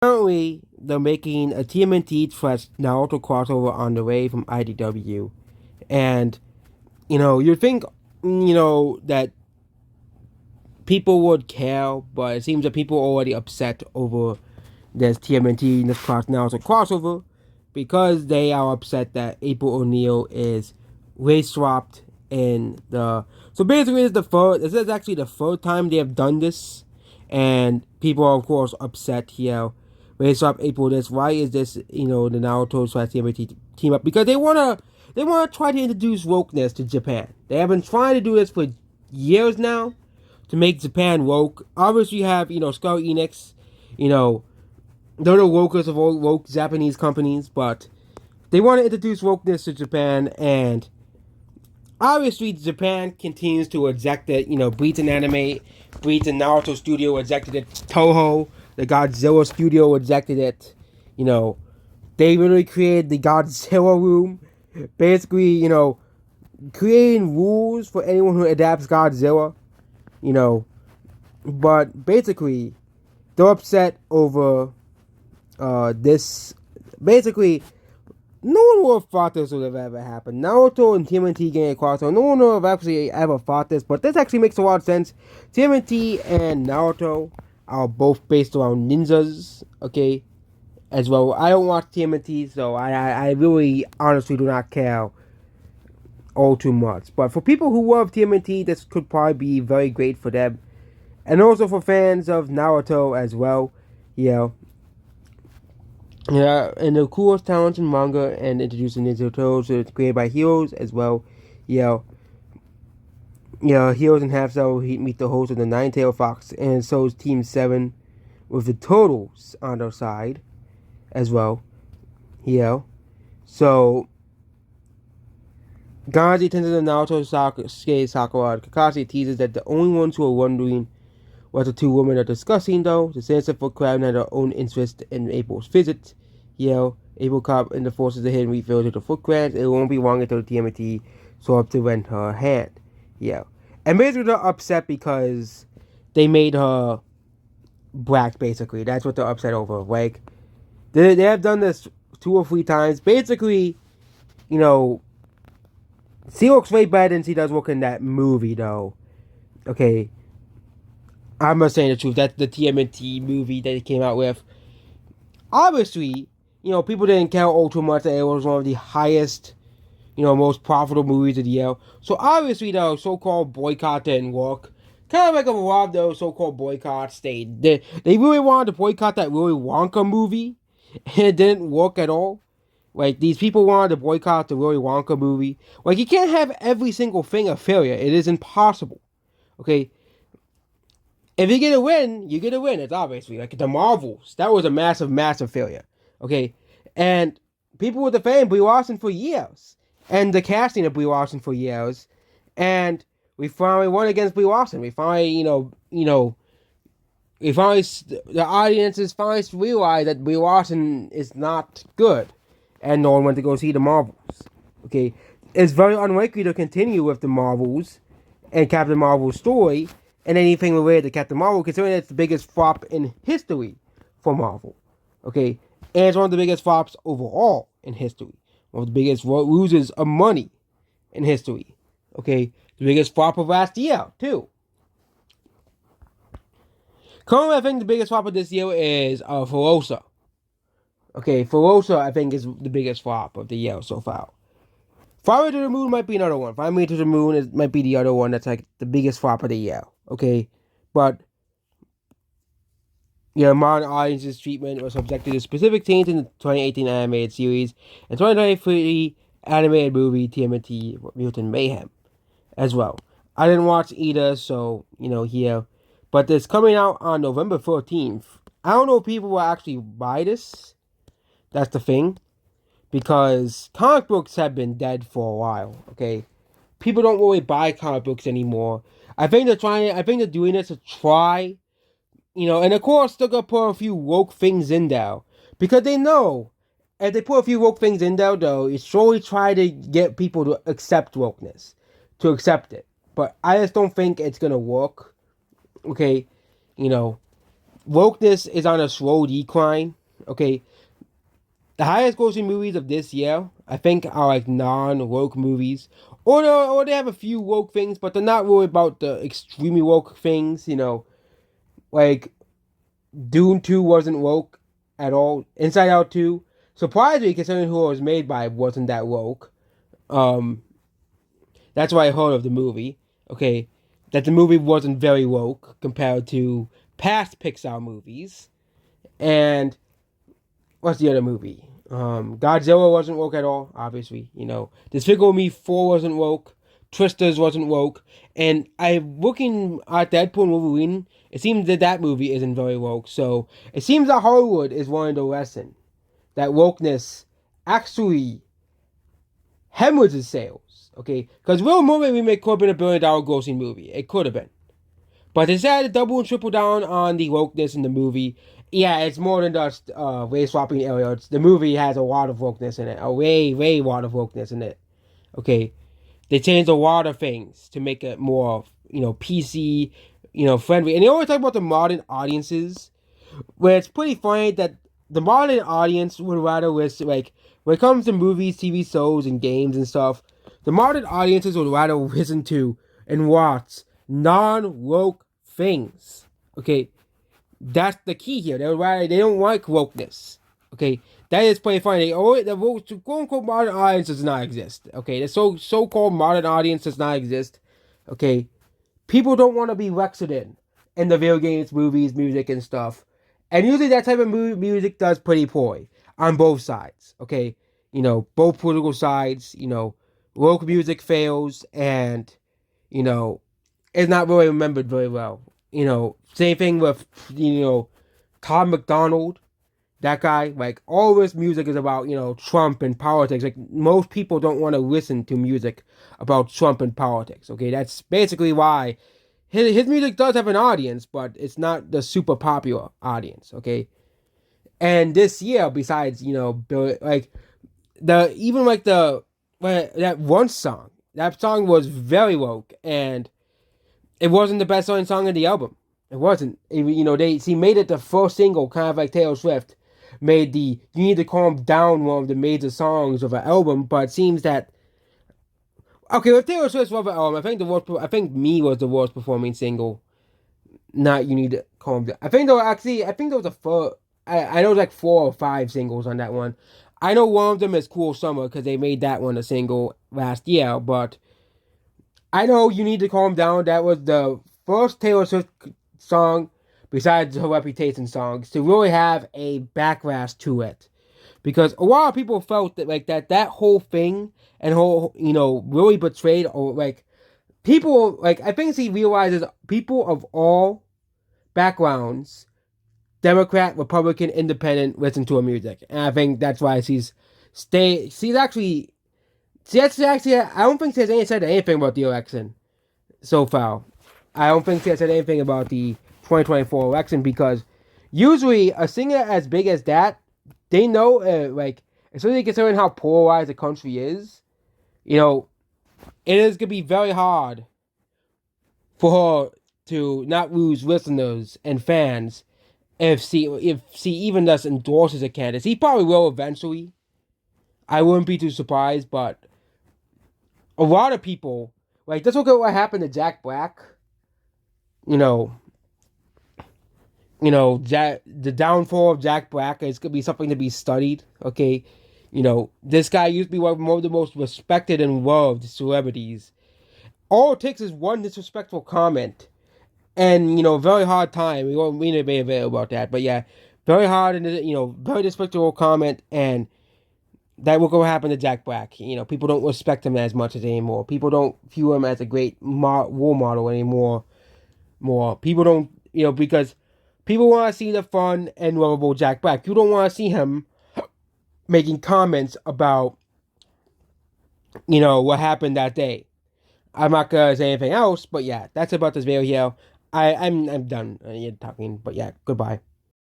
Currently, they're making a TMNT Naruto crossover on the way from IDW. And, you think, that people would care, but it seems that people are already upset over this TMNT Naruto crossover because they are upset that April O'Neil is race swapped in the. So basically, this is actually the third time they have done this, and people are of course upset here. Race swap April this. Why is this? The Naruto slash TMNT team up because they wanna try to introduce wokeness to Japan. They have been trying to do this for years now to make Japan woke. Obviously, you have Square Enix, you know they're the wokers of all woke Japanese companies, but they want to introduce wokeness to Japan, and obviously Japan continues to reject it. Bleach and Anime, Bleach and Naruto Studio rejected it. Toho, the Godzilla Studio rejected it. They literally created the Godzilla Room, basically, creating rules for anyone who adapts Godzilla. You know, but basically, they're upset over this. Basically, no one would have thought this would have ever happened. Naruto and TMNT getting across, so no one would have actually ever thought this, but this actually makes a lot of sense. TMNT and Naruto are both based around ninjas, okay, as well. I don't watch TMNT, so I really honestly do not care all too much. But for people who love TMNT, this could probably be very great for them. And also for fans of Naruto as well, you know. Yeah, and the coolest talents in manga and introducing Ninja Turtles, so it's created by Heroes as well. Heroes and Half Cell meet the host of the Nine-Tailed Fox, and so is Team 7 with the Turtles on their side as well. So, Ganji attends the Naruto Sakura. Kakashi teases that the only ones who are wondering what the two women are discussing, though. The Sansa Foot Crab had her own interest in April's visit. April caught in the forces of hidden refill to the Foot Crabs. It won't be long until the TMNT so up to rent her hand. And basically they're upset because they made her black, basically. That's what they're upset over. Like, they have done this 2 or 3 times. Basically, she looks way better than she does look in that movie, though. Okay, I'm not saying the truth. That's the TMNT movie that it came out with. Obviously, people didn't care all too much that it was one of the highest, most profitable movies of the year. So obviously, the so-called boycott didn't work. Kind of like a lot of those so-called boycotts, they really wanted to boycott that Willy Wonka movie, and it didn't work at all. Like, these people wanted to boycott the Willy Wonka movie. Like, you can't have every single thing a failure. It is impossible. Okay? If you get a win, you get a win. It's obviously like the Marvels. That was a massive, massive failure. Okay, and people were defending Brie Larson for years, and the casting of Brie Larson for years, and we finally won against Brie Larson. We finally, the audiences finally realized that Brie Larson is not good, and no one went to go see the Marvels. Okay, it's very unlikely to continue with the Marvels and Captain Marvel's story and anything related to Captain Marvel, considering it's the biggest flop in history for Marvel. Okay, and it's one of the biggest flops overall in history. One of the biggest losers of money in history. Okay, the biggest flop of last year too. Currently, I think the biggest flop of this year is Ferosa. Okay, Ferosa I think is the biggest flop of the year so far. Fire to the Moon might be another one. Fire Me to the Moon might be the other one that's like the biggest flop of the year. Okay, but modern audiences' treatment was subjected to specific change in the 2018 animated series and 2023 animated movie TMNT Mutant Mayhem as well. I didn't watch either, so here, but it's coming out on November 14th. I don't know if people will actually buy this. That's the thing, because comic books have been dead for a while. Okay, people don't really buy comic books anymore. I think they're doing this to try, and of course they're gonna put a few woke things in there because they know if they put a few woke things in there, though, it's slowly try to get people to accept wokeness, to accept it. But I just don't think it's gonna work. Okay, wokeness is on a slow decline. Okay, the highest grossing movies of this year, I think, are like non-woke movies, or they have a few woke things, but they're not really about the extremely woke things. Like Dune 2 wasn't woke at all. Inside Out 2, surprisingly, considering who it was made by, wasn't that woke. Um, that's why I heard of the movie. Okay, that the movie wasn't very woke compared to past Pixar movies. And what's the other movie? Godzilla wasn't woke at all, obviously. Despicable Me 4 wasn't woke. Twisters wasn't woke. And I'm looking at Deadpool and Wolverine. It seems that that movie isn't very woke. So it seems that Hollywood is learning the lesson that wokeness actually hemorrhages sales. Okay? Because Real Movie Remake could have been $1 billion grossing movie. It could have been. But they decided to double and triple down on the wokeness in the movie. Yeah, it's more than just race swapping areas. The movie has a lot of wokeness in it. A way lot of wokeness in it. Okay. They changed a lot of things to make it more, PC, friendly. And they always talk about the modern audiences, where it's pretty funny that the modern audience would rather listen, like, when it comes to movies, TV shows, and games and stuff, the modern audiences would rather listen to and watch non-woke things. Okay, that's the key here. They don't like wokeness. Okay, that is pretty funny. The quote unquote modern audience does not exist. Okay, the so called modern audience does not exist. Okay, people don't want to be lectured in the video games, movies, music, and stuff. And usually that type of music does pretty poorly on both sides. Okay, both political sides. Woke music fails, and you know is not really remembered very well. Same thing with Tom McDonald. That guy, like, all this music is about Trump and politics. Like, most people don't want to listen to music about Trump and politics. Okay, that's basically why his music does have an audience, but it's not the super popular audience. Okay, and this year, besides like the even like the that one song, that song was very woke, and it wasn't the best selling song of the album. It wasn't. She made it the first single, kind of like Taylor Swift made the "You Need to Calm Down" one of the major songs of an album. But it seems that okay, with Taylor Swift's other album, I think "Me" was the worst performing single. Not "You Need to Calm Down." I think there was a four. I know there's like 4 or 5 singles on that one. I know one of them is "Cool Summer" because they made that one a single last year, but I know "You Need to Calm Down." That was the first Taylor Swift song, besides her Reputation songs, to really have a backlash to it, because a lot of people felt that like that whole thing and whole really betrayed, or like people, like, I think she realizes people of all backgrounds, Democrat, Republican, Independent, listen to her music, and I think that's why she's actually. I don't think she has said anything about the election so far. I don't think she has said anything about the 2024 election, because usually a singer as big as that, they know, like, especially considering how polarized the country is, it is going to be very hard for her to not lose listeners and fans if she even just endorses a candidate. He probably will eventually. I wouldn't be too surprised, but a lot of people, like, let's look at what happened to Jack Black. You know, the downfall of Jack Black is gonna be something to be studied. Okay, this guy used to be one of the most respected and loved celebrities. All it takes is one disrespectful comment, and very hard time. We won't be available about that, but yeah, very hard and very disrespectful comment, and that will go happen to Jack Black. People don't respect him as much as anymore. People don't view him as a great role model anymore. People don't, because people want to see the fun and lovable Jack Black. You don't want to see him making comments about, what happened that day. I'm not gonna say anything else, but yeah, that's about this video here. I'm done talking, but yeah, goodbye.